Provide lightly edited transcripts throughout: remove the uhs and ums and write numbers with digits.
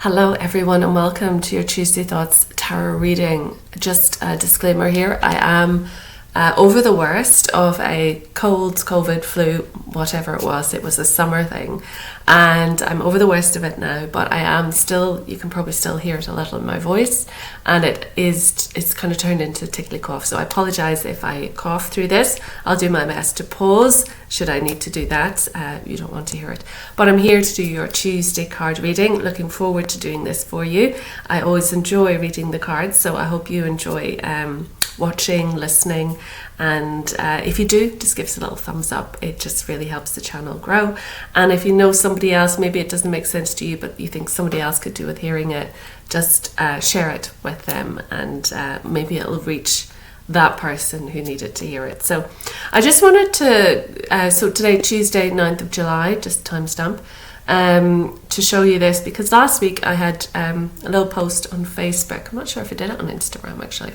Hello everyone and welcome to your Tuesday Thoughts Tarot reading. Just a disclaimer here, I am over the worst of a cold, COVID, flu, whatever it was a summer thing, and I'm over the worst of it now, but I am still, you can probably still hear it a little in my voice, and it's kind of turned into a tickly cough, so I apologise if I cough through this. I'll do my best to pause should I need to do that. You don't want to hear it, but I'm here to do your Tuesday card reading. Looking forward to doing this for you. I always enjoy reading the cards, so I hope you enjoy watching, listening, and if you do, just give us a little thumbs up. It just really helps the channel grow. And if you know somebody else, maybe it doesn't make sense to you, but you think somebody else could do with hearing it, just share it with them, and maybe it'll reach that person who needed to hear it. So I just wanted to, so today, Tuesday, 9th of July, just timestamp, to show you this, because last week I had a little post on Facebook. I'm not sure if I did it on Instagram actually.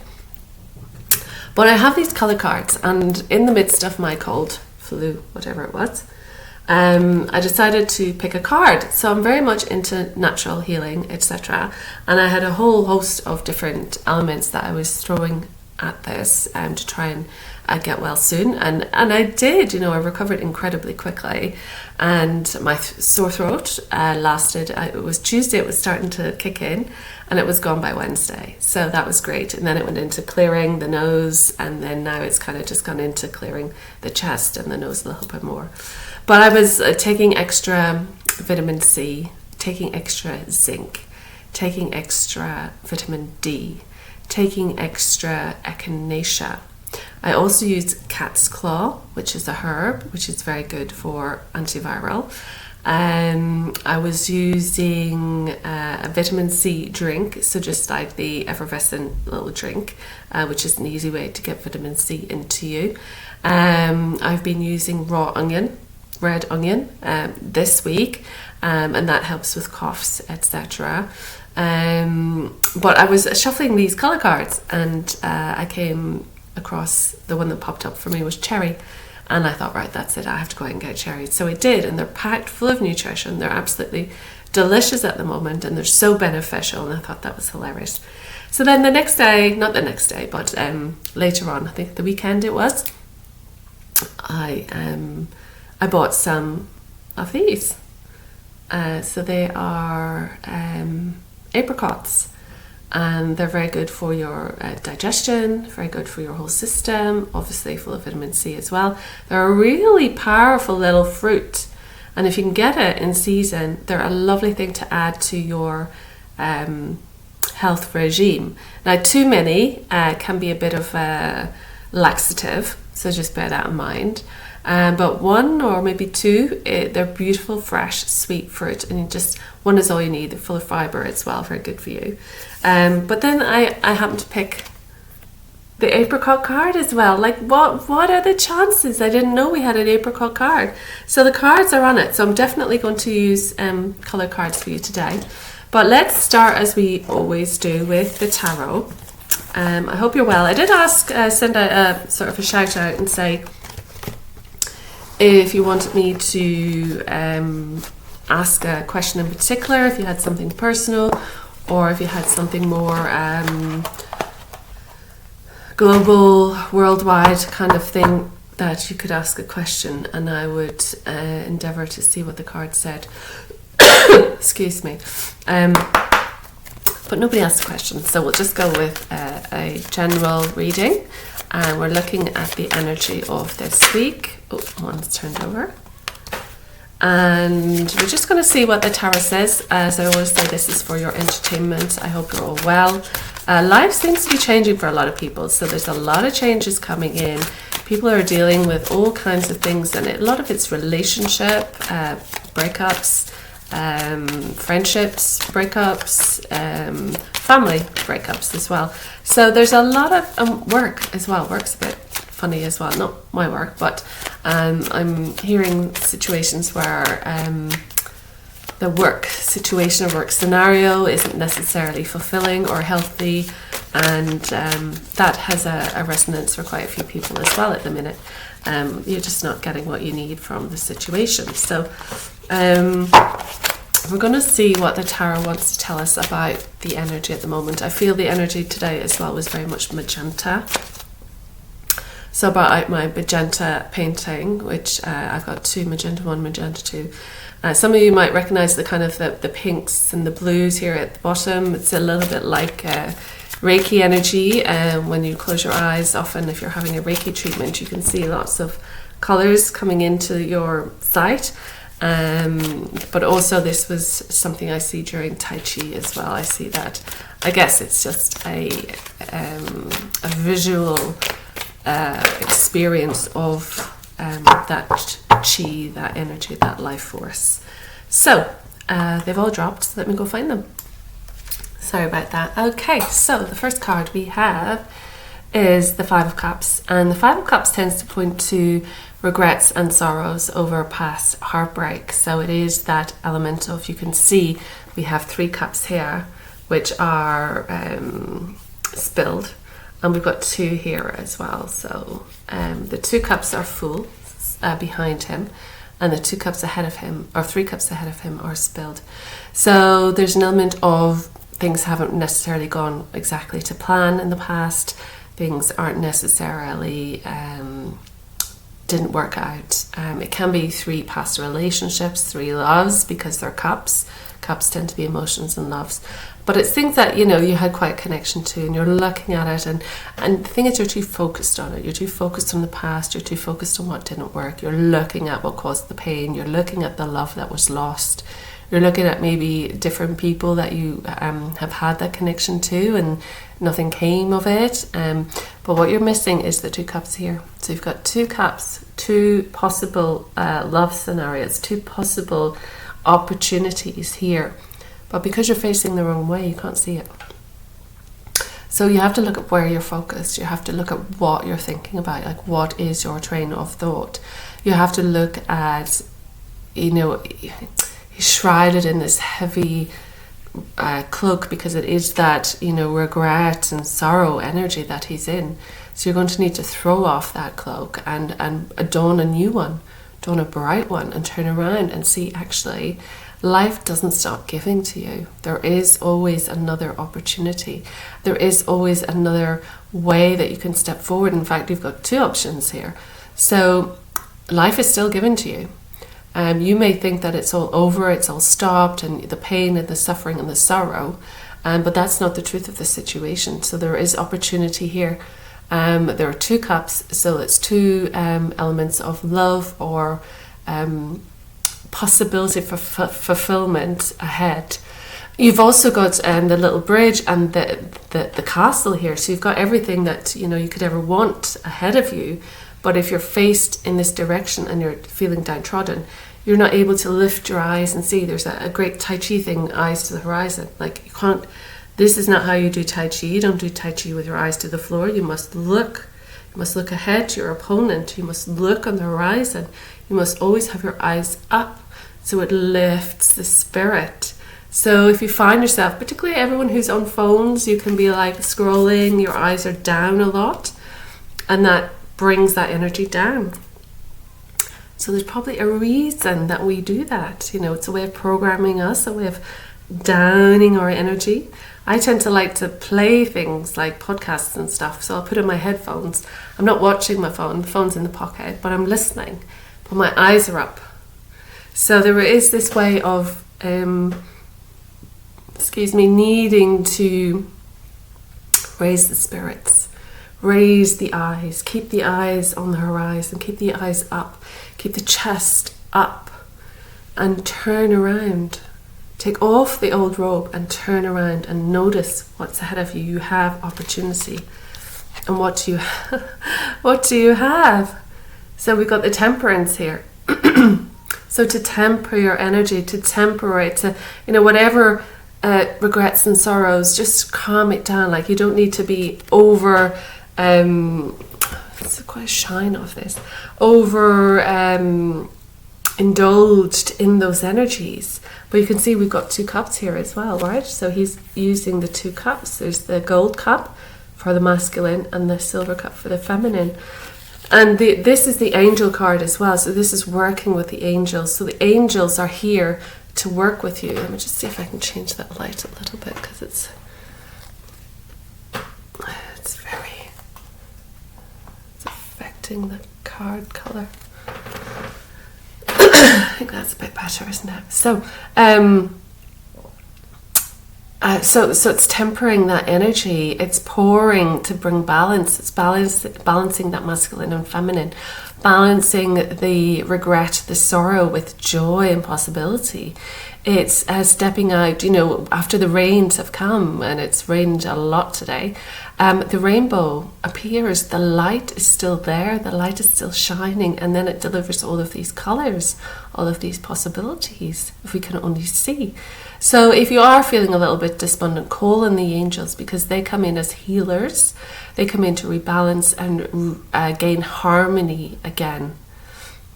But I have these colour cards, and in the midst of my cold, flu, whatever it was, I decided to pick a card. So I'm very much into natural healing, etc. And I had a whole host of different elements that I was throwing at this to try and get well soon. And I did, I recovered incredibly quickly. And my sore throat lasted, it was Tuesday, it was starting to kick in, and it was gone by Wednesday. So that was great. And then it went into clearing the nose, and then now it's kind of just gone into clearing the chest and the nose a little bit more. But I was taking extra vitamin C, taking extra zinc, taking extra vitamin D, taking extra echinacea. I also used cat's claw, which is a herb, which is very good for antiviral. I was using a vitamin C drink, so just like the effervescent little drink, which is an easy way to get vitamin C into you. I've been using raw onion, red onion, this week, and that helps with coughs, etc. But I was shuffling these colour cards, and I came across the one that popped up for me was cherry. And I thought, right, that's it, I have to go out and get cherries. So I did, and they're packed full of nutrition. They're absolutely delicious at the moment, and they're so beneficial, and I thought that was hilarious. So then the next day, not the next day, but later on, I think the weekend it was, I bought some of these. So they are apricots. And they're very good for your digestion, very good for your whole system, obviously full of vitamin C as well. They're a really powerful little fruit, and if you can get it in season, they're a lovely thing to add to your health regime. Now, too many can be a bit of a laxative, so just bear that in mind. But one or maybe two, they're beautiful, fresh, sweet fruit, and one is all you need. They're full of fibre as well, very good for you. But then I happened to pick the apricot card as well. Like, what are the chances? I didn't know we had an apricot card. So the cards are on it, so I'm definitely going to use colour cards for you today. But let's start, as we always do, with the tarot. I hope you're well. I did send out a sort of a shout out and say, if you wanted me to ask a question in particular, if you had something personal, or if you had something more global, worldwide kind of thing, that you could ask a question, and I would endeavour to see what the card said. Excuse me. But nobody asked a question, so we'll just go with a general reading. And we're looking at the energy of this week. Oh, one's turned over. And we're just going to see what the tarot says. As I always say, this is for your entertainment. I hope you're all well. Life seems to be changing for a lot of people, so there's a lot of changes coming in. People are dealing with all kinds of things, and a lot of it's relationship, breakups, friendships, breakups, family breakups as well. So there's a lot of work as well. Work's a bit funny as well, not my work, but I'm hearing situations where the work situation or work scenario isn't necessarily fulfilling or healthy, and that has a resonance for quite a few people as well at the minute. You're just not getting what you need from the situation. So we're going to see what the tarot wants to tell us about the energy at the moment. I feel the energy today as well was very much magenta. So I brought out my magenta painting, which I've got 2, magenta 1, magenta 2. Some of you might recognize the kind of the pinks and the blues here at the bottom. It's a little bit like Reiki energy. When you close your eyes, often if you're having a Reiki treatment, you can see lots of colors coming into your sight. But also this was something I see during Tai Chi as well. I see that. I guess it's just a visual experience of that chi, that energy, that life force. So they've all dropped. Let me go find them. Sorry about that. Okay, so the first card we have is the 5 of Cups, and the 5 of Cups tends to point to regrets and sorrows over past heartbreak. So it is that element of, you can see we have 3 cups here which are spilled, and we've got 2 here as well. So the 2 cups are full behind him, and the 2 cups ahead of him, or 3 cups ahead of him, are spilled. So there's an element of things haven't necessarily gone exactly to plan in the past. Things aren't necessarily didn't work out. It can be 3 past relationships, 3 loves, because they're cups. Cups tend to be emotions and loves. But it's things that, you know, you had quite a connection to, and you're looking at it, and the thing is, you're too focused on it. You're too focused on the past. You're too focused on what didn't work. You're looking at what caused the pain. You're looking at the love that was lost. You're looking at maybe different people that you have had that connection to, and nothing came of it. But what you're missing is the 2 cups here. So you've got 2 cups, 2 possible love scenarios, 2 possible opportunities here. But because you're facing the wrong way, you can't see it. So you have to look at where you're focused. You have to look at what you're thinking about, like what is your train of thought. You have to look at, you know, he's shrouded in this heavy cloak, because it is that, you know, regret and sorrow energy that he's in. So you're going to need to throw off that cloak and don a new one, don a bright one, and turn around and see, actually, life doesn't stop giving to you. There is always another opportunity. There is always another way that you can step forward. In fact, you've got 2 options here. So life is still given to you. You may think that it's all over, it's all stopped, and the pain and the suffering and the sorrow, but that's not the truth of the situation. So there is opportunity here. There are 2 cups, so it's 2 elements of love or possibility for fulfillment ahead. You've also got the little bridge and the castle here. So you've got everything that, you know, you could ever want ahead of you. But if you're faced in this direction and you're feeling downtrodden, you're not able to lift your eyes and see. There's a great Tai Chi thing, eyes to the horizon. Like, you can't, this is not how you do Tai Chi. You don't do Tai Chi with your eyes to the floor. You must look ahead to your opponent. You must look on the horizon. You must always have your eyes up, so it lifts the spirit. So if you find yourself, particularly everyone who's on phones, you can be like scrolling, your eyes are down a lot, and that brings that energy down. So there's probably a reason that we do that. You know, it's a way of programming us, a way of downing our energy. I tend to like to play things like podcasts and stuff. So I'll put in my headphones. I'm not watching my phone. The phone's in the pocket, but I'm listening. But my eyes are up. So there is this way of, needing to raise the spirits. Raise the eyes, keep the eyes on the horizon, keep the eyes up, keep the chest up, and turn around. Take off the old robe and turn around and notice what's ahead of you. You have opportunity. And what do you have? So we've got the temperance here. So to temper your energy, to temper it, to, you know, whatever regrets and sorrows, just calm it down. Like, you don't need to be over... it's quite a shine off this, over indulged in those energies. But you can see we've got 2 cups here as well, right? So he's using the 2 cups. There's the gold cup for the masculine and the silver cup for the feminine. And this is the angel card as well. So this is working with the angels. So the angels are here to work with you. Let me just see if I can change that light a little bit, because it's affecting the card color. I think that's a bit better, isn't it? So it's tempering that energy. It's pouring to bring balance. It's balancing that masculine and feminine, balancing the regret, the sorrow with joy and possibility. It's stepping out, after the rains have come, and it's rained a lot today. The rainbow appears, the light is still there, the light is still shining, and then it delivers all of these colors, all of these possibilities, if we can only see. So if you are feeling a little bit despondent, call in the angels, because they come in as healers. They come in to rebalance and gain harmony again.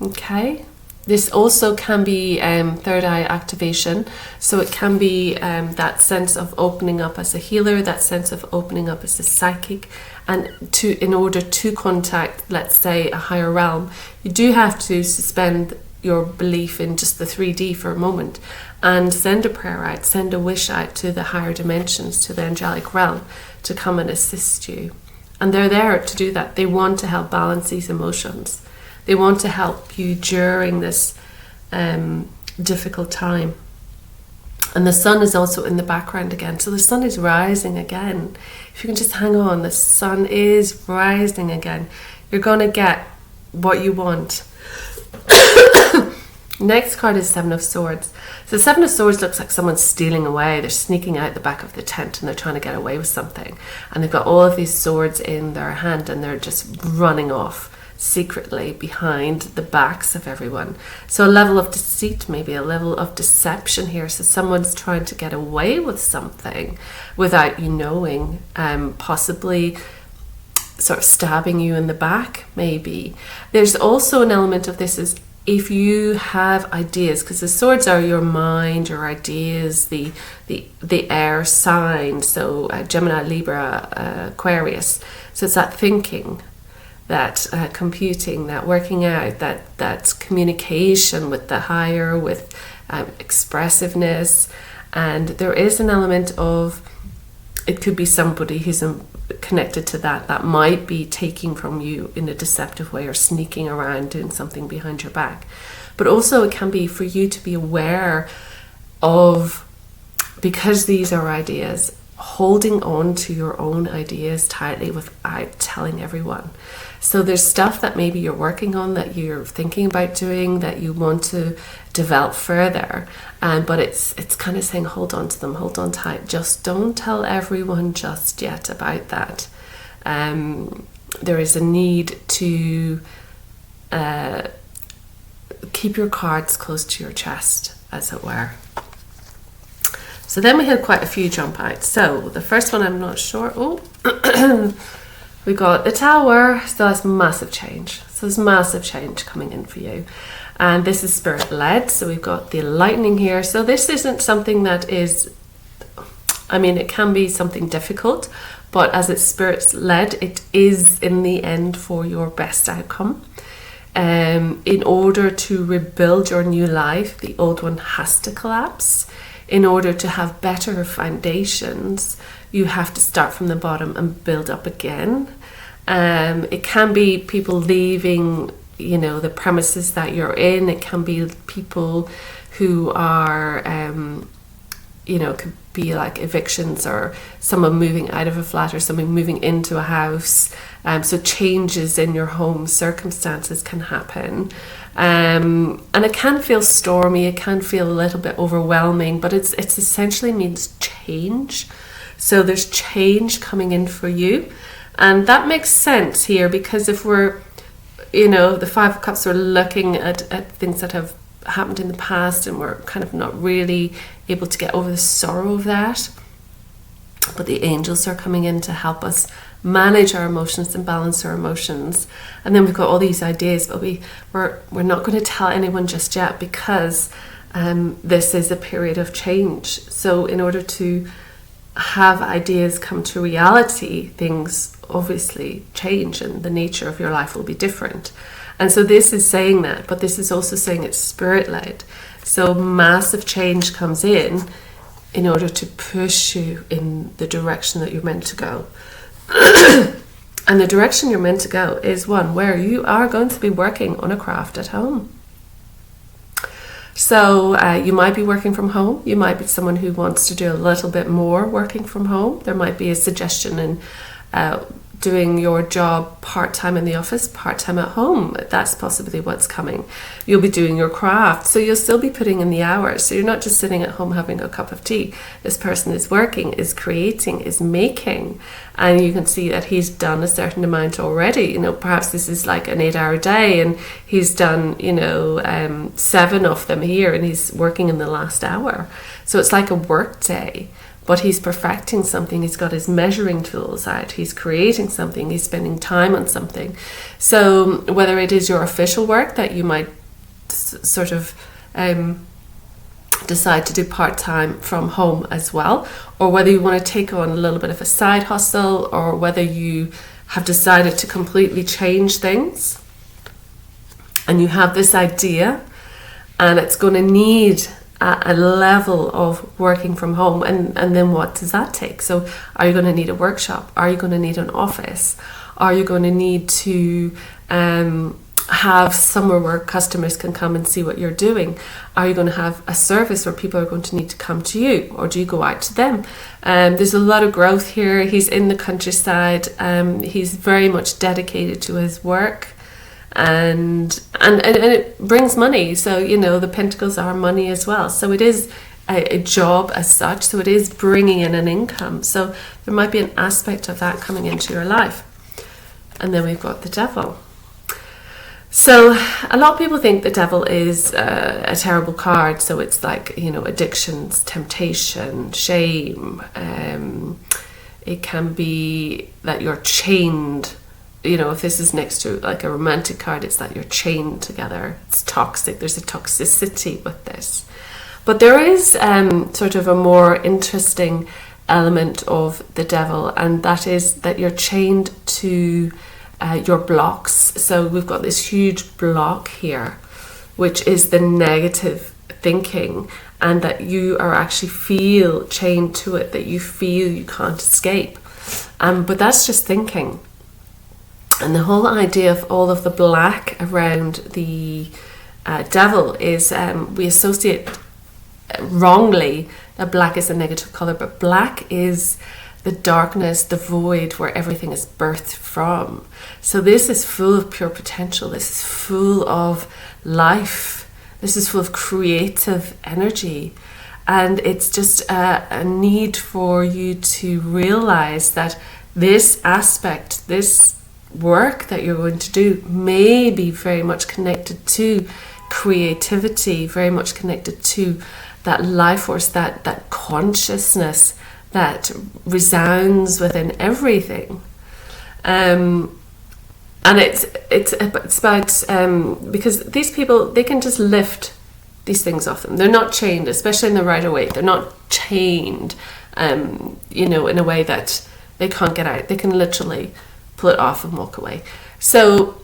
Okay? This also can be third eye activation. So it can be that sense of opening up as a healer, that sense of opening up as a psychic. And in order to contact, let's say, a higher realm, you do have to suspend your belief in just the 3D for a moment and send a prayer out, send a wish out to the higher dimensions, to the angelic realm, to come and assist you. And they're there to do that. They want to help balance these emotions. They want to help you during this difficult time. And the sun is also in the background again. So the sun is rising again. If you can just hang on, the sun is rising again. You're going to get what you want. Next card is Seven of Swords. So the Seven of Swords looks like someone's stealing away. They're sneaking out the back of the tent and they're trying to get away with something. And they've got all of these swords in their hand and they're just running off secretly behind the backs of everyone. So a level of deceit, maybe a level of deception here. So someone's trying to get away with something without you knowing, possibly sort of stabbing you in the back, maybe. There's also an element of this is if you have ideas, because the swords are your mind, your ideas, the air sign, so Gemini, Libra, Aquarius. So it's that thinking, that computing, that working out, that communication with the higher, with expressiveness. And there is an element of, it could be somebody who's connected to that might be taking from you in a deceptive way or sneaking around doing something behind your back. But also it can be for you to be aware of, because these are ideas, holding on to your own ideas tightly without telling everyone. So there's stuff that maybe you're working on, that you're thinking about doing, that you want to develop further, but it's kind of saying hold on to them, hold on tight, just don't tell everyone just yet about that. There is a need to keep your cards close to your chest, as it were. So then we had quite a few jump out. So the first one, I'm not sure. We got the Tower. So that's massive change. So there's massive change coming in for you. And this is spirit led. So we've got the lightning here. So this isn't something that is, it can be something difficult, but as it's spirit led, it is in the end for your best outcome. In order to rebuild your new life, the old one has to collapse. In order to have better foundations, you have to start from the bottom and build up again. It can be people leaving, the premises that you're in. It can be people who are, could be like evictions, or someone moving out of a flat or someone moving into a house. So changes in your home circumstances can happen. And it can feel stormy, it can feel a little bit overwhelming, but it's essentially means change. So there's change coming in for you. And that makes sense here, because if we're, the Five of Cups, we're looking at things that have happened in the past and we're kind of not really able to get over the sorrow of that. But the angels are coming in to help us manage our emotions and balance our emotions. And then we've got all these ideas, but we're not going to tell anyone just yet, because this is a period of change. So in order to have ideas come to reality, things obviously change and the nature of your life will be different. And so this is saying that, but this is also saying it's spirit-led. So massive change comes in order to push you in the direction that you're meant to go. And the direction you're meant to go is one where you are going to be working on a craft at home. So you might be working from home. You might be someone who wants to do a little bit more working from home. There might be a suggestion in doing your job part-time in the office, part-time at home. That's possibly what's coming. You'll be doing your craft, so you'll still be putting in the hours. So you're not just sitting at home having a cup of tea. This person is working, is creating, is making, and you can see that he's done a certain amount already. Perhaps this is like an 8-hour day, and he's done 7 of them here, and he's working in the last hour. So it's like a work day. But he's perfecting something, he's got his measuring tools out, he's creating something, he's spending time on something. So whether it is your official work that you might sort of decide to do part-time from home as well, or whether you want to take on a little bit of a side hustle, or whether you have decided to completely change things and you have this idea and it's going to need a level of working from home, and then what does that take? So are you going to need a workshop? Are you going to need an office? Are you going to need to have somewhere where customers can come and see what you're doing? Are you going to have a service where people are going to need to come to you, or do you go out to them? There's a lot of growth here. He's in the countryside. He's very much dedicated to his work. And it brings money, so the pentacles are money as well, so it is a job as such, so it is bringing in an income, so there might be an aspect of that coming into your life. And then we've got the devil. So a lot of people think the devil is a terrible card, so it's like addictions, temptation, shame. It can be that you're chained. If this is next to like a romantic card, it's that you're chained together. It's toxic. There's a toxicity with this. But there is sort of a more interesting element of the devil, and that is that you're chained to your blocks. So we've got this huge block here, which is the negative thinking, and that you are actually feel chained to it, that you feel you can't escape. But that's just thinking. And the whole idea of all of the black around the devil is we associate wrongly that black is a negative color, but black is the darkness, the void where everything is birthed from. So this is full of pure potential. This is full of life. This is full of creative energy. And it's just a need for you to realize that this aspect, this work that you're going to do may be very much connected to creativity, very much connected to that life force, that consciousness that resounds within everything. And it's about because these people, they can just lift these things off them. They're not chained, especially in the Rider-Waite. They're not chained in a way that they can't get out. They can literally pull it off and walk away. So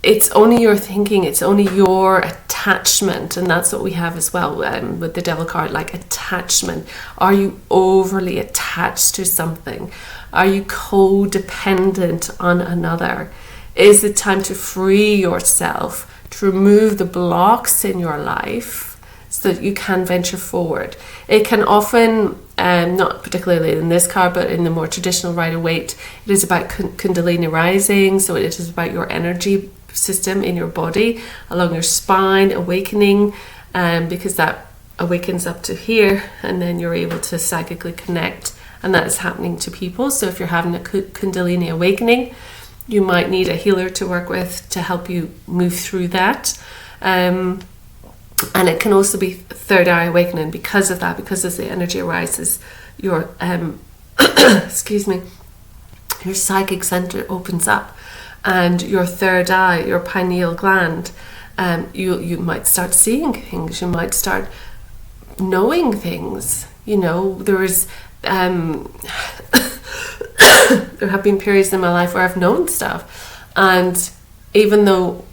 it's only your thinking, it's only your attachment, and that's what we have as well with the devil card, like attachment. Are you overly attached to something? Are you codependent on another? Is it time to free yourself, to remove the blocks in your life so that you can venture forward? It can often, not particularly in this card, but in the more traditional Rider-Waite, it is about Kundalini rising. So it is about your energy system in your body, along your spine, awakening, because that awakens up to here, and then you're able to psychically connect, and that is happening to people. So if you're having a Kundalini awakening, you might need a healer to work with to help you move through that. And it can also be third eye awakening because of that, because as the energy arises, your excuse me, your psychic center opens up, and your third eye, your pineal gland, you might start seeing things, you might start knowing things. There is there have been periods in my life where I've known stuff, and even though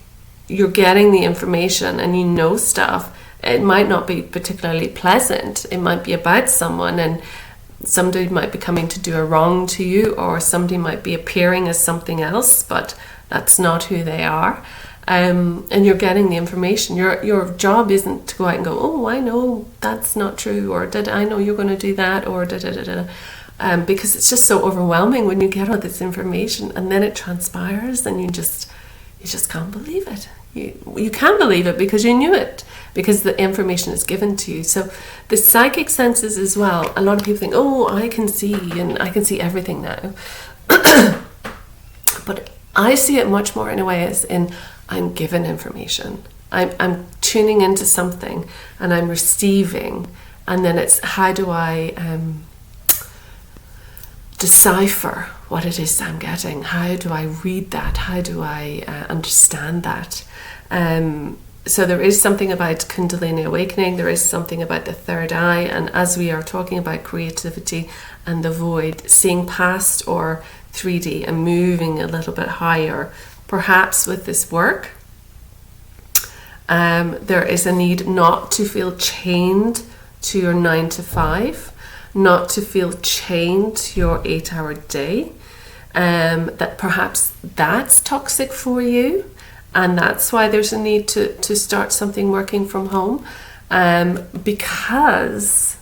you're getting the information and you know stuff. It might not be particularly pleasant. It might be about someone, and somebody might be coming to do a wrong to you, or somebody might be appearing as something else, but that's not who they are. And you're getting the information. Your job isn't to go out and go, oh, I know that's not true, or did I know you're going to do that, or because it's just so overwhelming when you get all this information and then it transpires and you just can't believe it. You can't believe it because you knew it, because the information is given to you. So the psychic senses as well, a lot of people think, oh, I can see, and I can see everything now. But I see it much more in a way as in, I'm given information. I'm tuning into something and I'm receiving, and then it's how do I decipher what it is I'm getting? How do I read that? How do I understand that? So there is something about Kundalini awakening. There is something about the third eye. And as we are talking about creativity and the void, seeing past or 3D and moving a little bit higher, perhaps with this work, there is a need not to feel chained to your 9 to 5, not to feel chained to your 8-hour day. That perhaps that's toxic for you, and that's why there's a need to start something working from home, because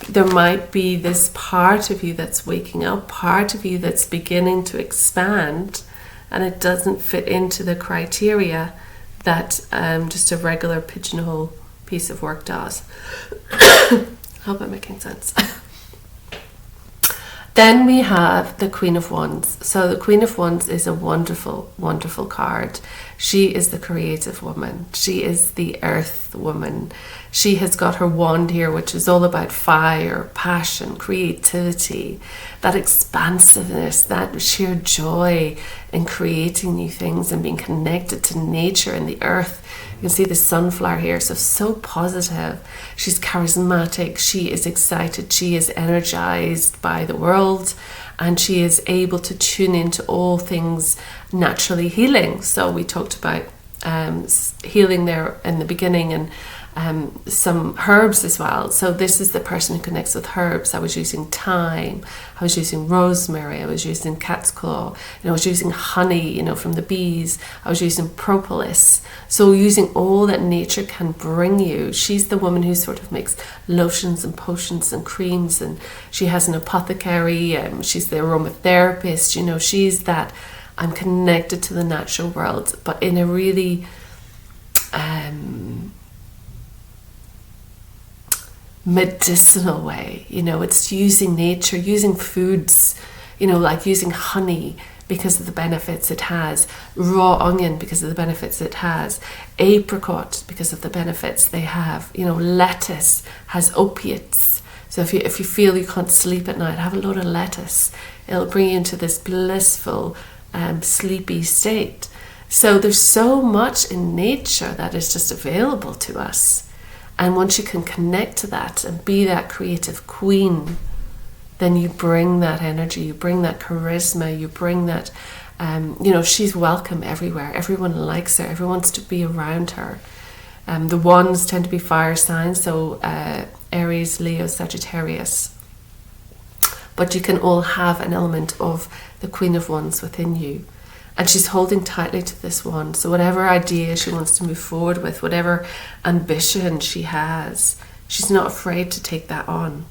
there might be this part of you that's waking up, part of you that's beginning to expand, and it doesn't fit into the criteria that just a regular pigeonhole piece of work does. I hope I'm making sense. Then we have the Queen of Wands. So the Queen of Wands is a wonderful, wonderful card. She is the creative woman. She is the earth woman. She has got her wand here, which is all about fire, passion, creativity, that expansiveness, that sheer joy in creating new things and being connected to nature and the earth. You can see the sunflower here, so positive. She's charismatic, she is excited, she is energized by the world, and she is able to tune into all things naturally healing. So we talked about healing there in the beginning, and some herbs as well. So this is the person who connects with herbs. I was using thyme, I was using rosemary, I was using cat's claw, and I was using honey, from the bees. I was using propolis. So using all that nature can bring you. She's the woman who sort of makes lotions and potions and creams, and she has an apothecary. She's the aromatherapist. She's that. I'm connected to the natural world, but in a really medicinal way. It's using nature, using foods, like using honey because of the benefits it has, raw onion because of the benefits it has, apricot because of the benefits they have. Lettuce has opiates. So if you feel you can't sleep at night, have a load of lettuce. It'll bring you into this blissful, sleepy state. So there's so much in nature that is just available to us. And once you can connect to that and be that creative queen, then you bring that energy, you bring that charisma, you bring that, she's welcome everywhere. Everyone likes her, everyone wants to be around her. The wands tend to be fire signs, so Aries, Leo, Sagittarius. But you can all have an element of the Queen of Wands within you. And she's holding tightly to this wand. So whatever idea she wants to move forward with, whatever ambition she has, she's not afraid to take that on.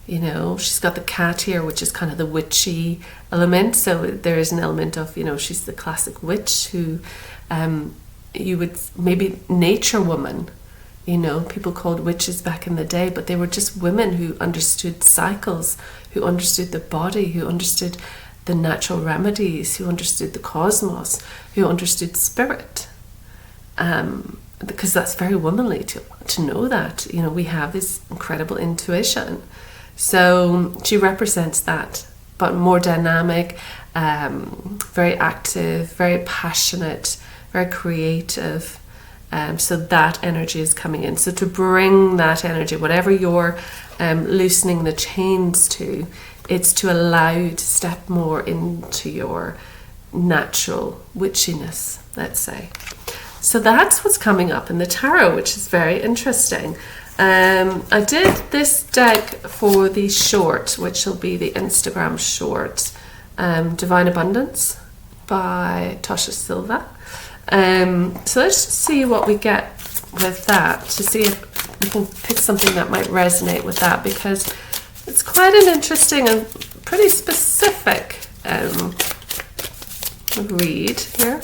She's got the cat here, which is kind of the witchy element. So there is an element of, she's the classic witch who you would, maybe nature woman. People called witches back in the day, but they were just women who understood cycles, who understood the body, who understood the natural remedies, who understood the cosmos, who understood spirit, because that's very womanly to know that. We have this incredible intuition. So she represents that, but more dynamic, very active, very passionate, very creative. So that energy is coming in. So to bring that energy, whatever you're loosening the chains to, it's to allow you to step more into your natural witchiness, let's say. So that's what's coming up in the tarot, which is very interesting. I did this deck for the short, which will be the Instagram short, Divine Abundance by Tosha Silva. So let's just see what we get with that, to see if we can pick something that might resonate with that, because it's quite an interesting and pretty specific read here.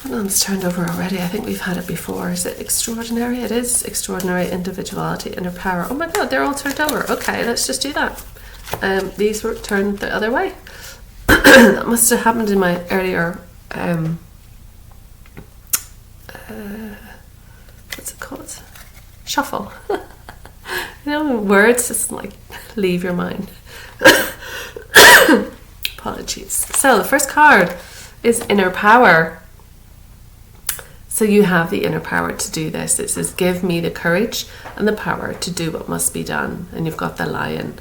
That one's turned over already. I think we've had it before. Is it extraordinary? It is extraordinary individuality, inner power. Oh my god, they're all turned over. Okay, let's just do that. These were turned the other way. That must have happened in my earlier what's it called? Shuffle. You know, words just like leave your mind. Apologies. So the first card is inner power. So you have the inner power to do this. It says, give me the courage and the power to do what must be done. And you've got the lion.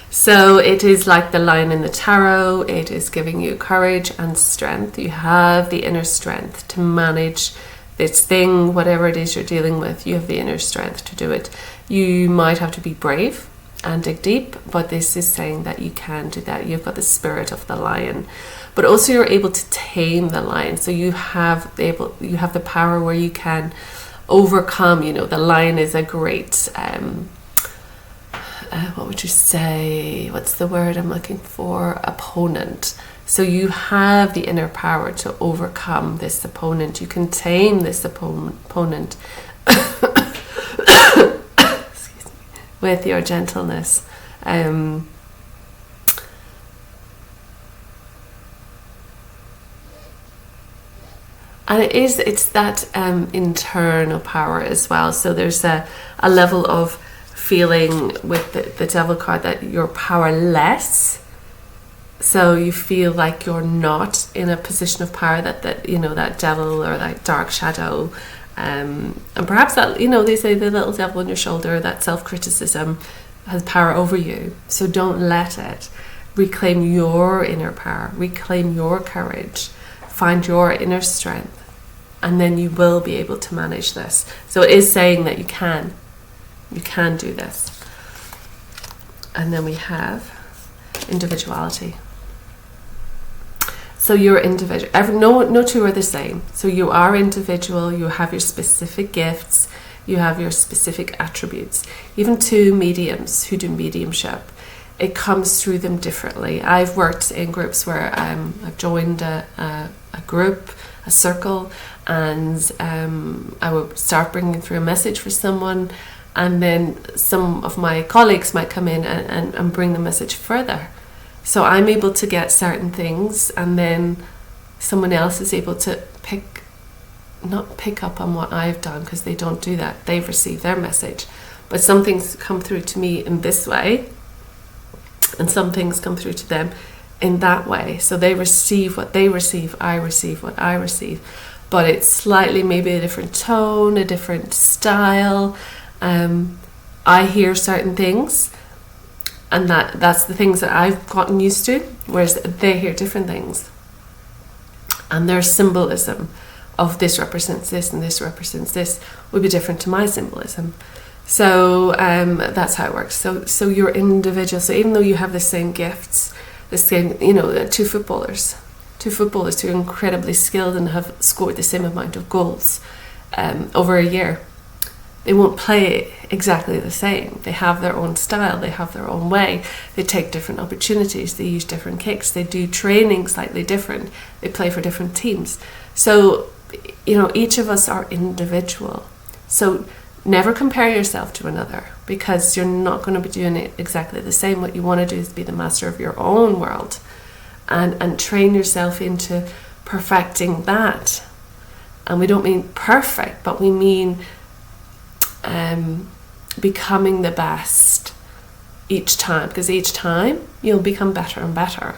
So it is like the lion in the tarot. It is giving you courage and strength. You have the inner strength to manage this thing, whatever it is you're dealing with. You have the inner strength to do it. You might have to be brave and dig deep, but this is saying that you can do that. You've got the spirit of the lion, but also you're able to tame the lion. So you have the power where you can overcome. You know, the lion is a great what would you say? What's the word I'm looking for? Opponent. So you have the inner power to overcome this opponent. You can tame this opponent excuse me, with your gentleness. And it's that internal power as well. So there's a level of feeling with the devil card that you're powerless. So you feel like you're not in a position of power, that you know, that devil or that dark shadow, and perhaps that, you know, they say the little devil on your shoulder, that self-criticism has power over you. So don't let it. Reclaim your inner power, reclaim your courage, find your inner strength, and then you will be able to manage this. So it is saying that you can do this. And then we have individuality. So you're individual. No two are the same. So you are individual. You have your specific gifts. You have your specific attributes. Even two mediums who do mediumship, it comes through them differently. I've worked in groups where I've joined a group, a circle, and I would start bringing through a message for someone, and then some of my colleagues might come in and bring the message further. So I'm able to get certain things, and then someone else is able to not pick up on what I've done, because they don't do that. They've received their message. But some things come through to me in this way, and some things come through to them in that way. So they receive what they receive, I receive what I receive. But it's slightly maybe a different tone, a different style. I hear certain things, and that's the things that I've gotten used to, whereas they hear different things. And their symbolism of this represents this and this represents this would be different to my symbolism. So that's how it works. So you're individual. So even though you have the same gifts, the same, you know, two footballers who are incredibly skilled and have scored the same amount of goals over a year, they won't play exactly the same. They have their own style, they have their own way, they take different opportunities, they use different kicks, they do training slightly different, they play for different teams. So, you know, each of us are individual. So never compare yourself to another, because you're not going to be doing it exactly the same. What you want to do is be the master of your own world, and train yourself into perfecting that. And we don't mean perfect, but we mean becoming the best each time, because each time you'll become better and better.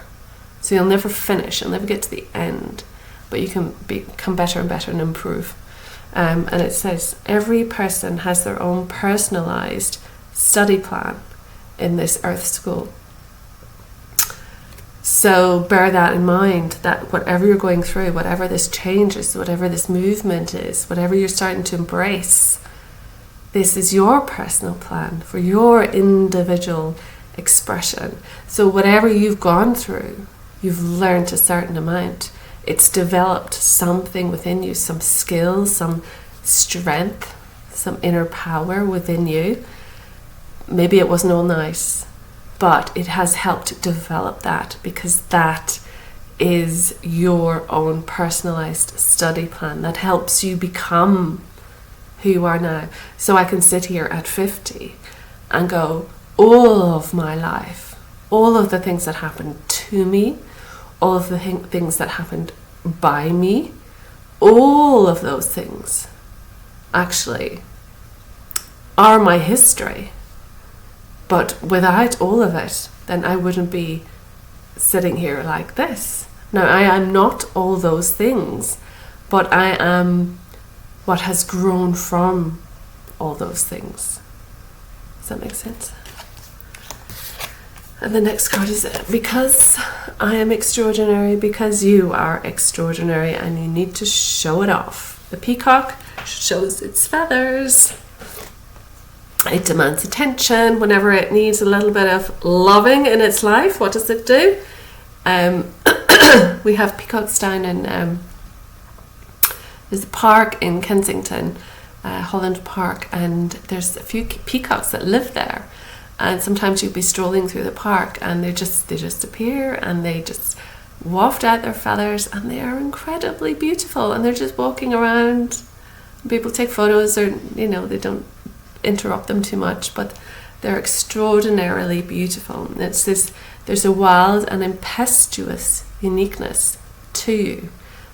So you'll never finish, you'll never get to the end, but you can become better and better and improve. And it says every person has their own personalized study plan in this earth school. So bear that in mind, that whatever you're going through, whatever this change is, whatever this movement is, whatever you're starting to embrace, this is your personal plan for your individual expression. So whatever you've gone through, you've learned a certain amount. It's developed something within you, some skill, some strength, some inner power within you. Maybe it wasn't all nice, but it has helped develop that, because that is your own personalized study plan that helps you become who you are now. So I can sit here at 50 and go, all of my life, all of the things that happened to me, all of the things that happened by me, all of those things actually are my history. But without all of it, then I wouldn't be sitting here like this. Now, I am not all those things, but I am what has grown from all those things. Does that make sense? And the next card is, because I am extraordinary, because you are extraordinary, and you need to show it off. The peacock shows its feathers. It demands attention whenever it needs a little bit of loving in its life. What does it do? We have peacocks down in there's a park in Kensington, Holland Park, and there's a few peacocks that live there. And sometimes you'll be strolling through the park, and they just appear, and they just waft out their feathers, and they are incredibly beautiful. And they're just walking around. People take photos, or they don't interrupt them too much, but they're extraordinarily beautiful. And it's this, there's a wild and impetuous uniqueness to you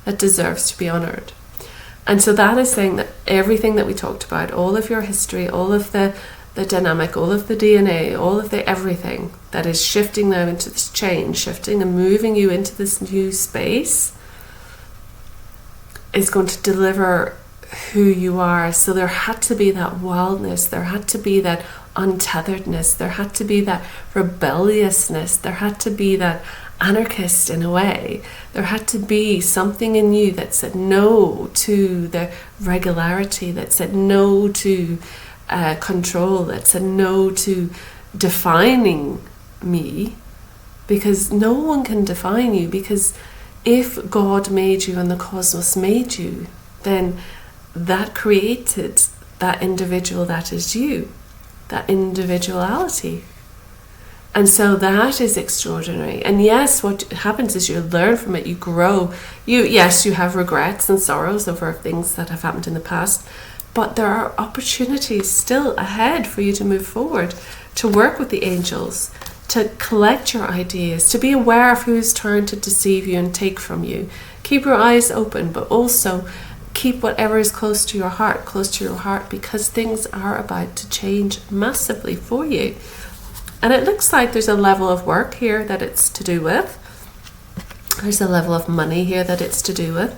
that deserves to be honored. And so that is saying that everything that we talked about, all of your history, all of the dynamic, all of the DNA, all of the everything that is shifting now into this change, shifting and moving you into this new space, is going to deliver who you are. So there had to be that wildness, there had to be that untetheredness, there had to be that rebelliousness, there had to be that anarchist in a way. There had to be something in you that said no to the regularity, that said no to control, that said no to defining me, because no one can define you. Because if God made you and the cosmos made you, then that created that individual that is you, that individuality. And so that is extraordinary. And yes, what happens is you learn from it, you grow. You have regrets and sorrows over things that have happened in the past, but there are opportunities still ahead for you to move forward, to work with the angels, to collect your ideas, to be aware of who's trying to deceive you and take from you. Keep your eyes open, but also keep whatever is close to your heart, because things are about to change massively for you. And it looks like there's a level of work here that it's to do with. There's a level of money here that it's to do with.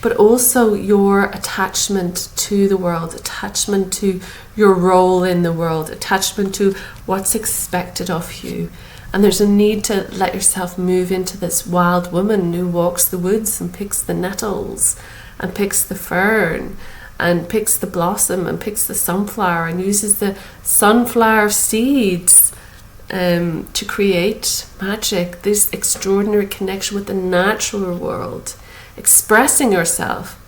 But also your attachment to the world, attachment to your role in the world, attachment to what's expected of you. And there's a need to let yourself move into this wild woman who walks the woods and picks the nettles and picks the fern and picks the blossom and picks the sunflower and uses the sunflower seeds to create magic, this extraordinary connection with the natural world, expressing yourself.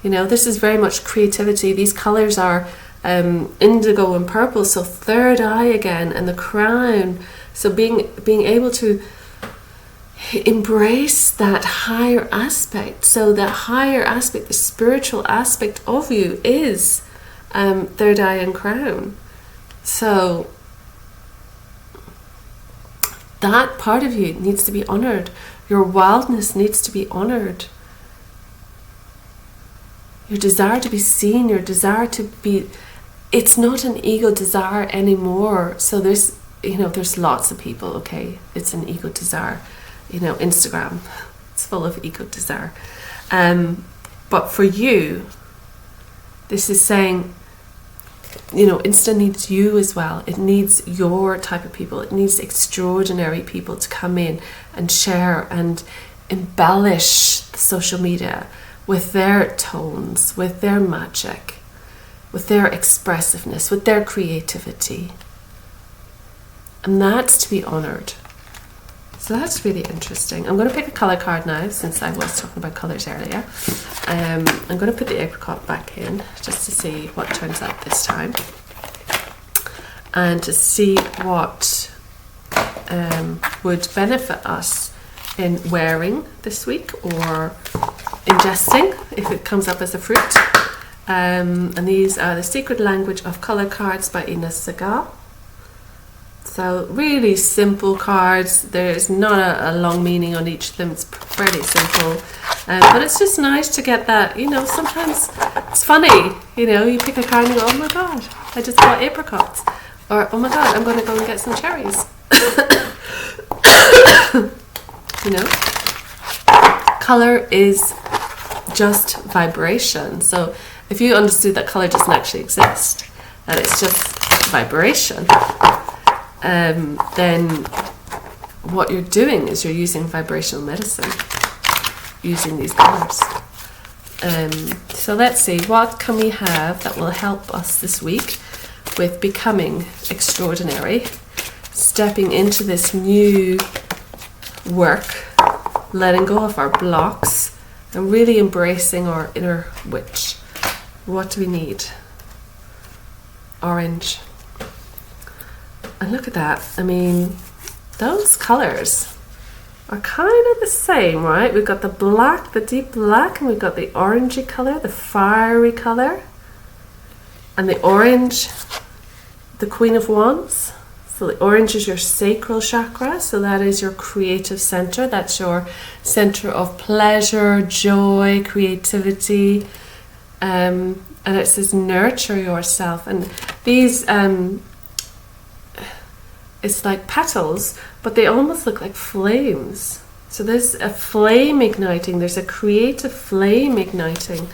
This is very much creativity. These colors are indigo and purple, so third eye again, and the crown. So being able to embrace that higher aspect. So that higher aspect, the spiritual aspect of you, is third eye and crown. So that part of you needs to be honored. Your wildness needs to be honored. Your desire to be seen, your desire to be, it's not an ego desire anymore. So there's lots of people, okay, it's an ego desire. Instagram, it's full of ego desire. But for you, this is saying Insta needs you as well. It needs your type of people. It needs extraordinary people to come in and share and embellish the social media with their tones, with their magic, with their expressiveness, with their creativity. And that's to be honoured. So that's really interesting. I'm going to pick a colour card now, since I was talking about colours earlier. I'm going to put the apricot back in just to see what turns out this time, and to see what would benefit us in wearing this week or ingesting if it comes up as a fruit. And these are The Secret Language of Colour cards by Segal. So really simple cards. There's not a long meaning on each of them. It's fairly simple. But it's just nice to get that, sometimes it's funny, you pick a card and you go, oh my God, I just bought apricots. Or, oh my God, I'm going to go and get some cherries. Colour is just vibration. So if you understood that colour doesn't actually exist, that it's just vibration, then what you're doing is you're using vibrational medicine, using these colours. So let's see, what can we have that will help us this week with becoming extraordinary, stepping into this new work, letting go of our blocks and really embracing our inner witch. What do we need? Orange. And look at that. I mean, those colours are kind of the same, right? We've got the black, the deep black, and we've got the orangey colour, the fiery colour. And the orange, the Queen of Wands. So the orange is your sacral chakra, so that is your creative centre. That's your centre of pleasure, joy, creativity. And it says nurture yourself. And these, it's like petals, but they almost look like flames. So there's a flame igniting. There's a creative flame igniting.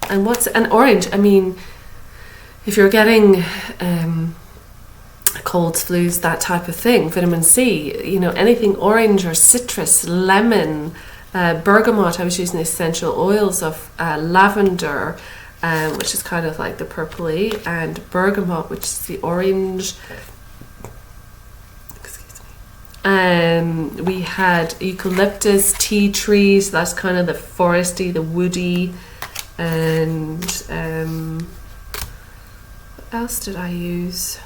And what's an orange? I mean, if you're getting colds, flus, that type of thing, vitamin C, anything orange or citrus, lemon, bergamot. I was using essential oils of lavender, which is kind of like the purpley, and bergamot, which is the orange. We had eucalyptus, tea trees, that's kind of the foresty, the woody, and what else did I use?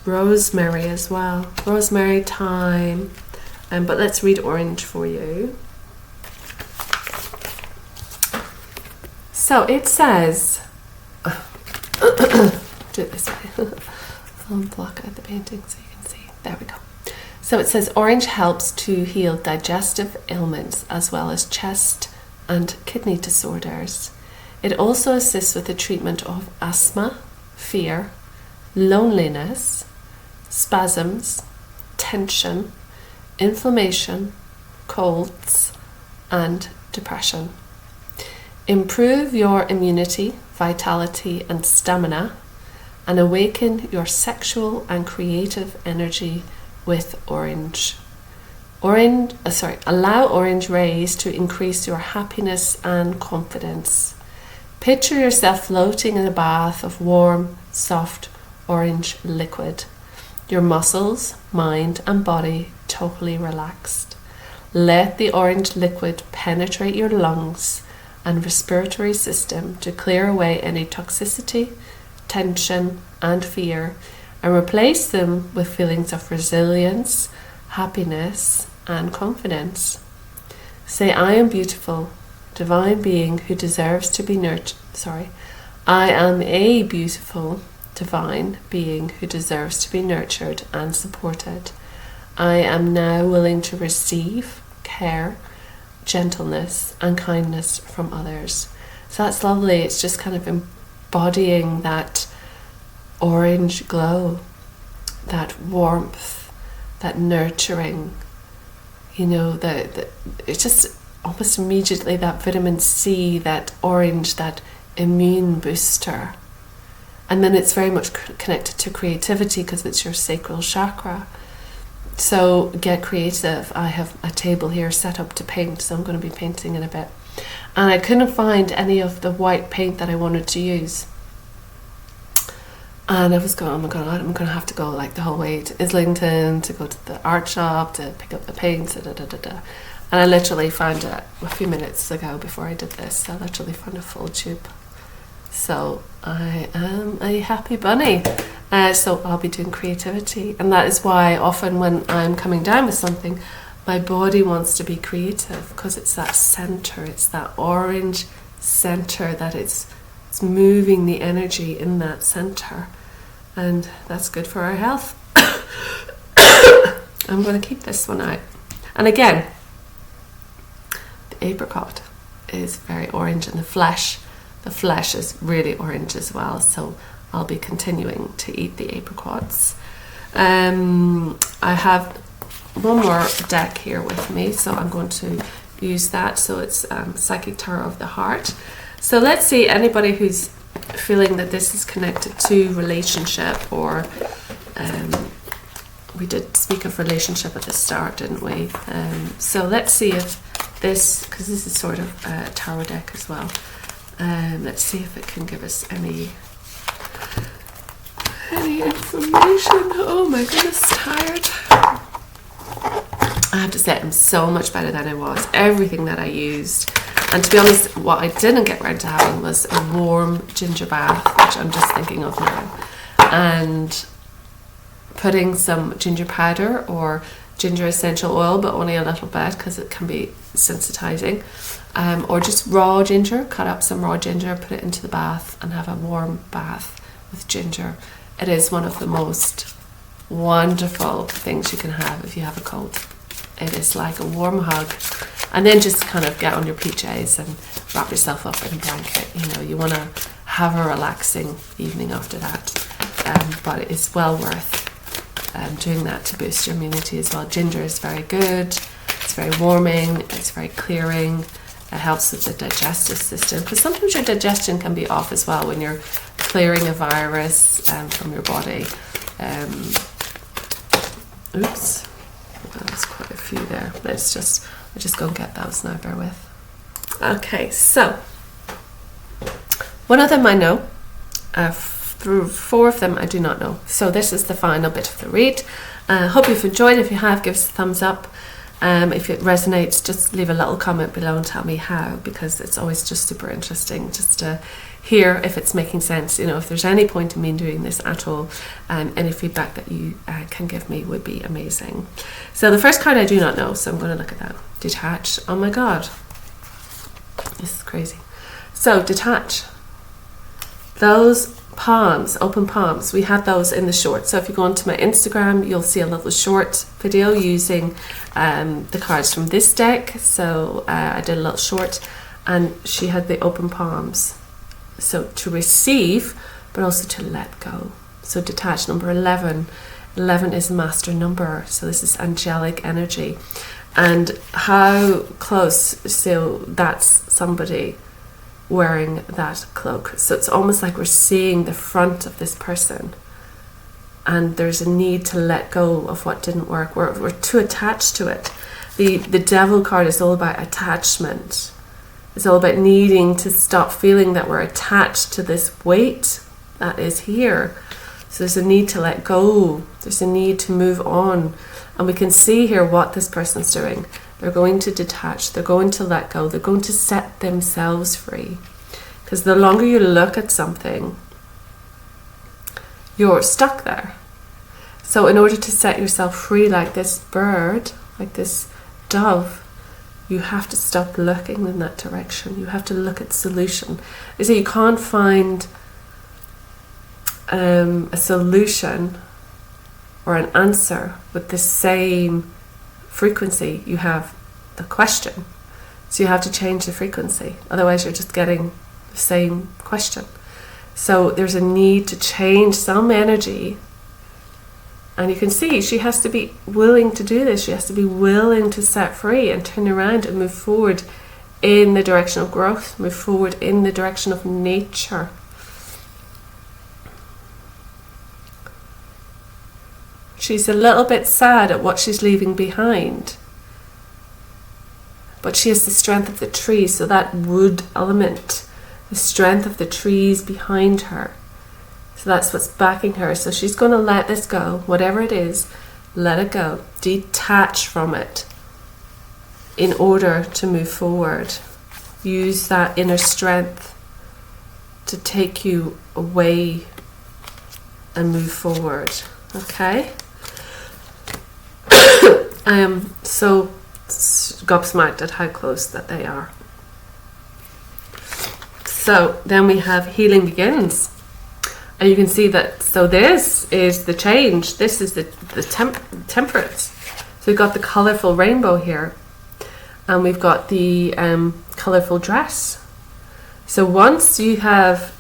Rosemary as well. Rosemary, thyme. But let's read orange for you. So it says, do it this way. I'll block out the painting so you can see. There we go. So it says orange helps to heal digestive ailments as well as chest and kidney disorders. It also assists with the treatment of asthma, fear, loneliness, spasms, tension, inflammation, colds, and depression. Improve your immunity, vitality, and stamina, and awaken your sexual and creative energy with orange. Allow orange rays to increase your happiness and confidence. Picture yourself floating in a bath of warm, soft orange liquid. Your muscles, mind, and body totally relaxed. Let the orange liquid penetrate your lungs and respiratory system to clear away any toxicity, tension, and fear, and replace them with feelings of resilience, happiness, and confidence. Say, I am beautiful, divine being who deserves to be nurtured. I am a beautiful, divine being who deserves to be nurtured and supported. I am now willing to receive care, gentleness, and kindness from others. So that's lovely. It's just kind of embodying that orange glow, that warmth, that nurturing, it's just almost immediately that vitamin C, that orange, that immune booster. And then it's very much connected to creativity because it's your sacral chakra. So get creative. I have a table here set up to paint, so I'm going to be painting in a bit. And I couldn't find any of the white paint that I wanted to use. And I was going, oh my God, I'm going to have to go like the whole way to Islington to go to the art shop to pick up the paints. And I literally found it a few minutes ago before I did this. I literally found a full tube. So I am a happy bunny. So I'll be doing creativity. And that is why often when I'm coming down with something, my body wants to be creative, because it's that center, it's that orange center that it's moving the energy in that center. And that's good for our health. I'm going to keep this one out. And again, the apricot is very orange, and the flesh is really orange as well. So I'll be continuing to eat the apricots. I have one more deck here with me, so I'm going to use that. So it's Psychic Tarot of the Heart. So let's see, anybody who's feeling that this is connected to relationship, or we did speak of relationship at the start, didn't we? So let's see if this, because this is sort of a tarot deck as well, let's see if it can give us any information. Oh my goodness, tired. I have to say, I'm so much better than I was. Everything that I used, and to be honest, what I didn't get around to having was a warm ginger bath, which I'm just thinking of now, and putting some ginger powder or ginger essential oil, but only a little bit because it can be sensitizing, or just raw ginger. Cut up some raw ginger, put it into the bath, and have a warm bath with ginger. It is one of the most wonderful things you can have if you have a cold. It is like a warm hug. And then just kind of get on your PJs and wrap yourself up in a blanket. You know, you want to have a relaxing evening after that. But it is well worth doing that to boost your immunity as well. Ginger is very good. It's very warming. It's very clearing. It helps with the digestive system, because sometimes your digestion can be off as well when you're clearing a virus from your body. Oops. There's quite a few there. I'll just go and get those now, bear with. Okay, so one of them I know, through 4 of them I do not know. So this is the final bit of the read. Hope you've enjoyed. If you have, give us a thumbs up. If it resonates, just leave a little comment below and tell me how, because it's always just super interesting just to hear if it's making sense. You know, if there's any point in me doing this at all, any feedback that you can give me would be amazing. So the first card I do not know, so I'm going to look at that. Detach. Oh my God, this is crazy. So detach. Those palms, open palms, we had those in the short. So if you go onto my Instagram, you'll see a little short video using the cards from this deck. So I did a little short, and she had the open palms. So to receive, but also to let go. So detach, number 11. 11 is master number. So this is angelic energy. And how close, so that's somebody wearing that cloak. So it's almost like we're seeing the front of this person, and there's a need to let go of what didn't work. We're too attached to it. The devil card is all about attachment. It's all about needing to stop feeling that we're attached to this weight that is here. So there's a need to let go. There's a need to move on. And we can see here what this person's doing. They're going to detach. They're going to let go. They're going to set themselves free. Because the longer you look at something, you're stuck there. So in order to set yourself free, like this bird, like this dove, you have to stop looking in that direction. You have to look at solution. They say you can't find a solution or an answer with the same frequency you have the question. So you have to change the frequency. Otherwise you're just getting the same question. So there's a need to change some energy. And you can see she has to be willing to do this. She has to be willing to set free and turn around and move forward in the direction of growth, move forward in the direction of nature. She's a little bit sad at what she's leaving behind. But she has the strength of the trees, so that wood element, the strength of the trees behind her. So that's what's backing her. So she's going to let this go, whatever it is, let it go. Detach from it in order to move forward. Use that inner strength to take you away and move forward. Okay? I am so gobsmacked at how close that they are. So then we have healing begins. And you can see that, so this is the change. This is the temperance. So we've got the colourful rainbow here. And we've got the colourful dress. So once you have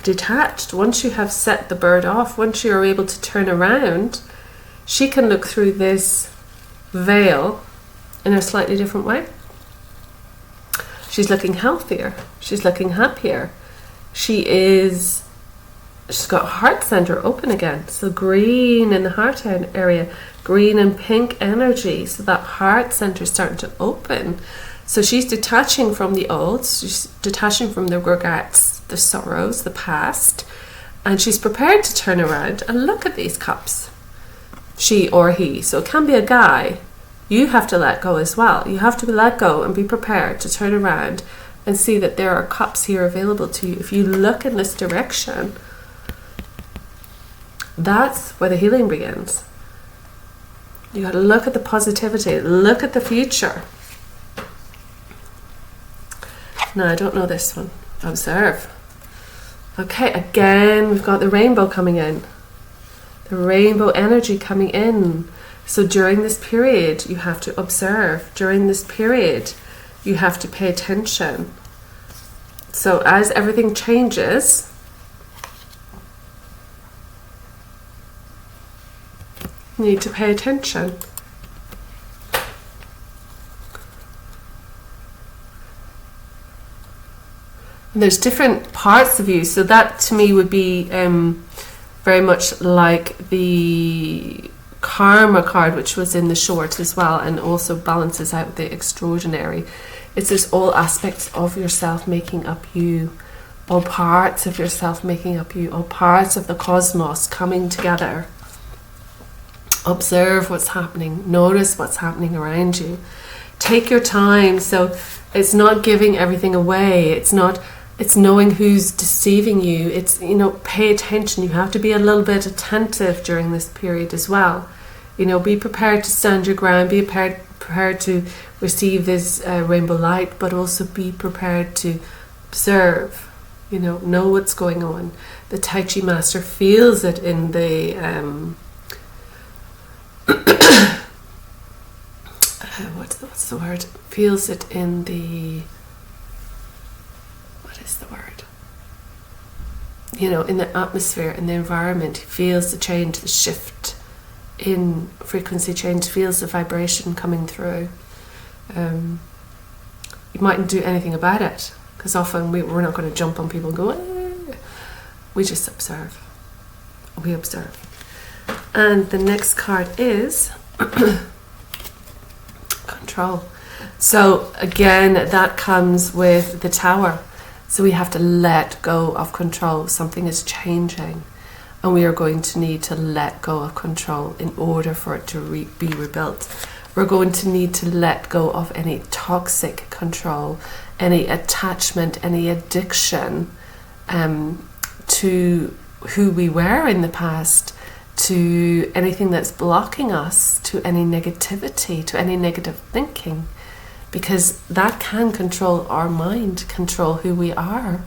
detached, once you have set the bird off, once you are able to turn around, she can look through this veil in a slightly different way. She's looking healthier. She's looking happier. She's got her heart center open again. So green in the heart area, green and pink energy. So that heart center is starting to open. So she's detaching from the old. She's detaching from the regrets, the sorrows, the past. And she's prepared to turn around and look at these cups. She or he. So it can be a guy. You have to let go as well. You have to let go and be prepared to turn around and see that there are cups here available to you. If you look in this direction, that's where the healing begins. You got to look at the positivity. Look at the future. No, I don't know this one. Observe. Okay, again, we've got the rainbow coming in. The rainbow energy coming in. So during this period, you have to observe. During this period, you have to pay attention. So as everything changes, you need to pay attention. And there's different parts of you. So that to me would be very much like the Karma card, which was in the short as well, and also balances out the extraordinary. It's just all aspects of yourself making up you, all parts of yourself making up you, all parts of the cosmos coming together. Observe what's happening. Notice what's happening around you. Take your time. So it's not giving everything away. It's knowing who's deceiving you. It's, pay attention. You have to be a little bit attentive during this period as well. Be prepared to stand your ground. Be prepared to receive this rainbow light, but also be prepared to observe. Know what's going on. The Tai Chi master feels it in the what's the word? Feels it in the, what is the word? In the atmosphere, in the environment. He feels the change, the shift in frequency change, feels the vibration coming through. You mightn't do anything about it, because often we're not going to jump on people and go, eh. We just observe. We observe. And the next card is control. So again, that comes with the Tower. So we have to let go of control. Something is changing, and we are going to need to let go of control in order for it to be rebuilt. We're going to need to let go of any toxic control, any attachment, any addiction to who we were in the past, to anything that's blocking us, to any negativity, to any negative thinking, because that can control our mind, control who we are.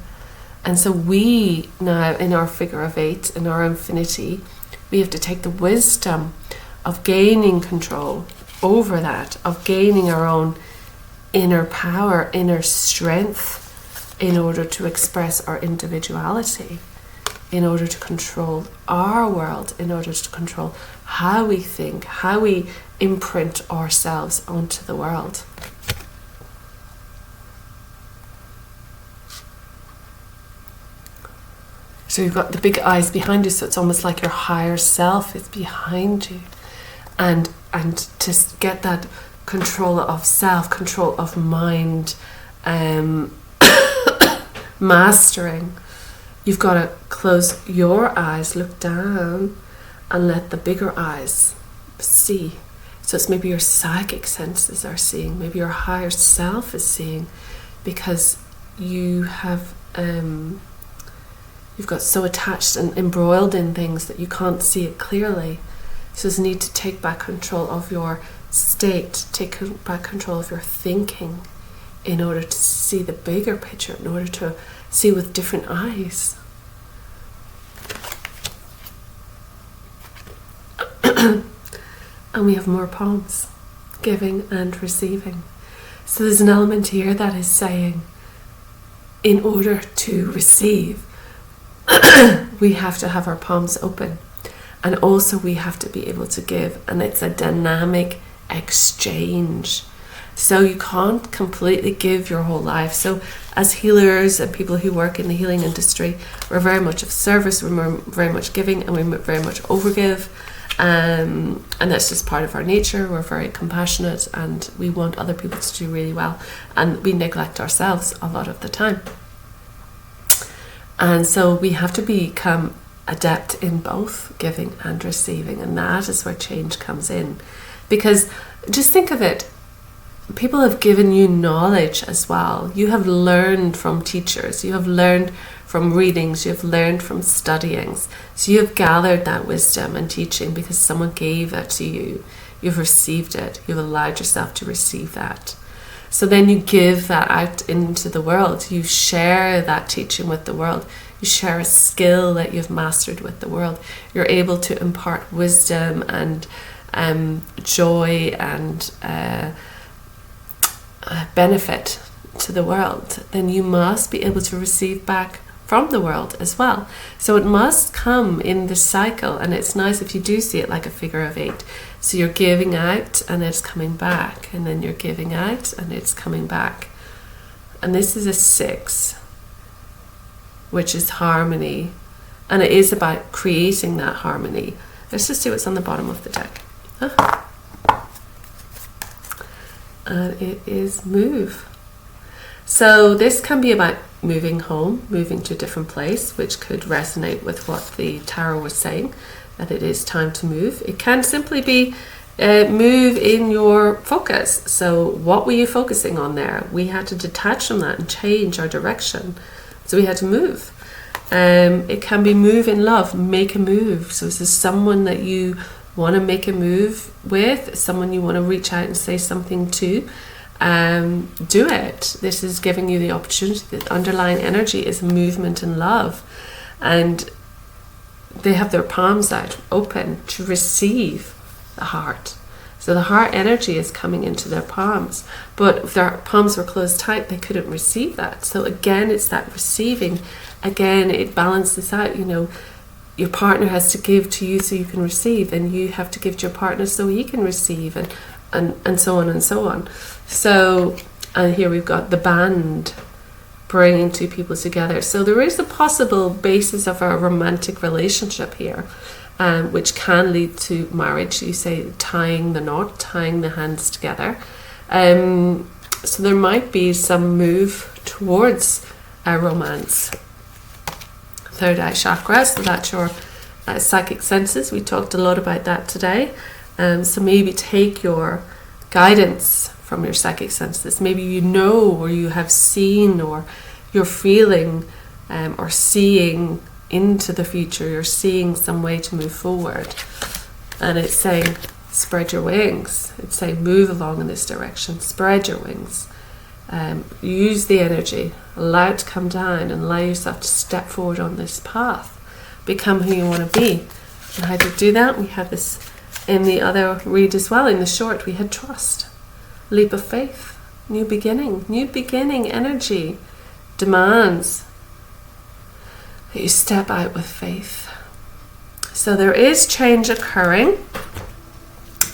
And so we now, in our figure of 8, in our infinity, we have to take the wisdom of gaining control over that, of gaining our own inner power, inner strength, in order to express our individuality, in order to control our world, in order to control how we think, how we imprint ourselves onto the world. So you've got the big eyes behind you, so it's almost like your higher self is behind you. And to get that control of self, control of mind, mastering, you've got to close your eyes, look down, and let the bigger eyes see. So it's maybe your psychic senses are seeing, maybe your higher self is seeing, because you have you've got so attached and embroiled in things that you can't see it clearly. So there's a need to take back control of your state, take back control of your thinking in order to see the bigger picture, in order to see with different eyes. And we have more palms, giving and receiving. So there's an element here that is saying, in order to receive, we have to have our palms open. And also we have to be able to give. And it's a dynamic exchange. So you can't completely give your whole life. So as healers and people who work in the healing industry, we're very much of service, we're very much giving, and we very much overgive. And that's just part of our nature. We're very compassionate and we want other people to do really well. And we neglect ourselves a lot of the time. And so we have to become adept in both giving and receiving. And that is where change comes in. Because just think of it, people have given you knowledge as well. You have learned from teachers. You have learned from readings. You have learned from studyings. So you have gathered that wisdom and teaching because someone gave it to you. You've received it. You've allowed yourself to receive that. So then you give that out into the world. You share that teaching with the world. You share a skill that you've mastered with the world. You're able to impart wisdom and joy and benefit to the world. Then you must be able to receive back from the world as well. So it must come in this cycle, and it's nice if you do see it like a figure of 8. So you're giving out and it's coming back, and then you're giving out and it's coming back. And this is a 6, which is harmony, and it is about creating that harmony. Let's just see what's on the bottom of the deck. And it is move. So this can be about moving home, moving to a different place, which could resonate with what the tarot was saying, that it is time to move. It can simply be move in your focus. So what were you focusing on there? We had to detach from that and change our direction. So we had to move. It can be move in love, make a move. So is this someone that you want to make a move with, someone you want to reach out and say something to? Do it. This is giving you the opportunity. The underlying energy is movement and love, and they have their palms out open to receive the heart. So the heart energy is coming into their palms, but if their palms were closed tight, they couldn't receive that. So again, it's that receiving. Again, it balances out. You know, your partner has to give to you so you can receive, and you have to give to your partner so he can receive, and so on and so on. So, and here we've got the band bringing two people together. So there is a possible basis of a romantic relationship here, which can lead to marriage. You say tying the knot, tying the hands together. So there might be some move towards a romance. Third eye chakra, so that's your psychic senses. We talked a lot about that today. So maybe take your guidance from your psychic senses. Maybe you know, or you have seen, or you're feeling or seeing into the future. You're seeing some way to move forward. And it's saying, spread your wings. It's saying, move along in this direction. Spread your wings. Use the energy. Allow it to come down and allow yourself to step forward on this path. Become who you want to be. And how to do that? We have this in the other read as well. In the short, we had trust. Leap of faith. New beginning. New beginning energy demands that you step out with faith. So there is change occurring.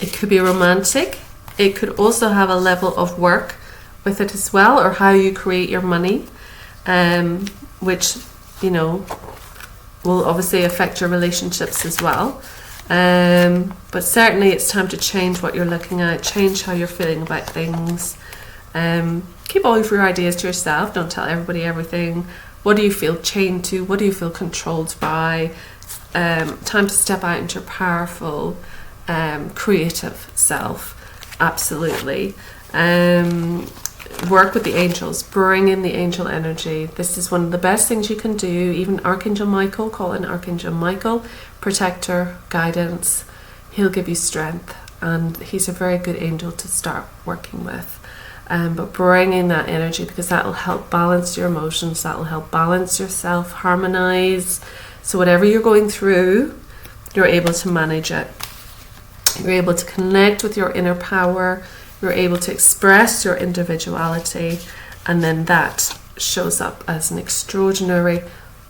It could be romantic. It could also have a level of work with it as well, or how you create your money, which, you know, will obviously affect your relationships as well. But certainly it's time to change what you're looking at, change how you're feeling about things. Keep all of your ideas to yourself. Don't tell everybody everything. What do you feel chained to? What do you feel controlled by? Time to step out into your powerful, creative self. Absolutely. Work with the angels. Bring in the angel energy. This is one of the best things you can do. Even Archangel Michael, call in Archangel Michael, protector, guidance. He'll give you strength, and he's a very good angel to start working with. But bring in that energy, because that will help balance your emotions, that will help balance yourself, harmonize. So whatever you're going through, you're able to manage it. You're able to connect with your inner power. You're able to express your individuality, and then that shows up as an extraordinary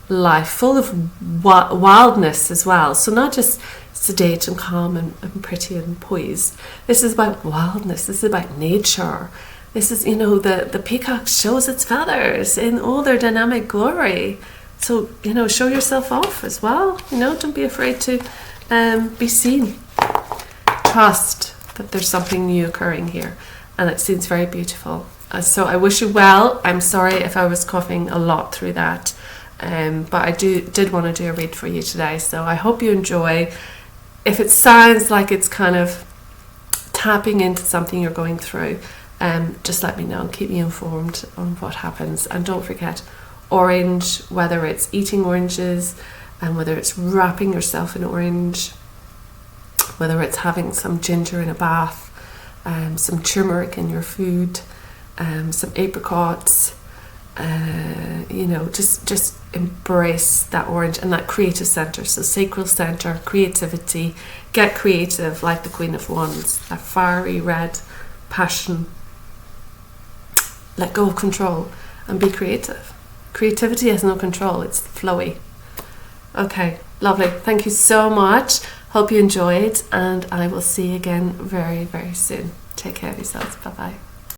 life full of wildness as well. So not just sedate and calm and pretty and poised. This is about wildness. This is about nature. This is, the peacock shows its feathers in all their dynamic glory. So, show yourself off as well. Don't be afraid to be seen. Trust that there's something new occurring here, and it seems very beautiful. So I wish you well. I'm sorry if I was coughing a lot through that, but I did want to do a read for you today. So I hope you enjoy. If it sounds like it's kind of tapping into something you're going through, just let me know. Keep me informed on what happens. And don't forget, orange, whether it's eating oranges and whether it's wrapping yourself in orange, whether it's having some ginger in a bath, some turmeric in your food, some apricots, just embrace that orange and that creative center. So sacral center, creativity, get creative like the Queen of Wands, that fiery red passion. Let go of control and be creative. Creativity has no control, it's flowy. Okay, lovely. Thank you so much. Hope you enjoyed, and I will see you again very, very soon. Take care of yourselves. Bye-bye.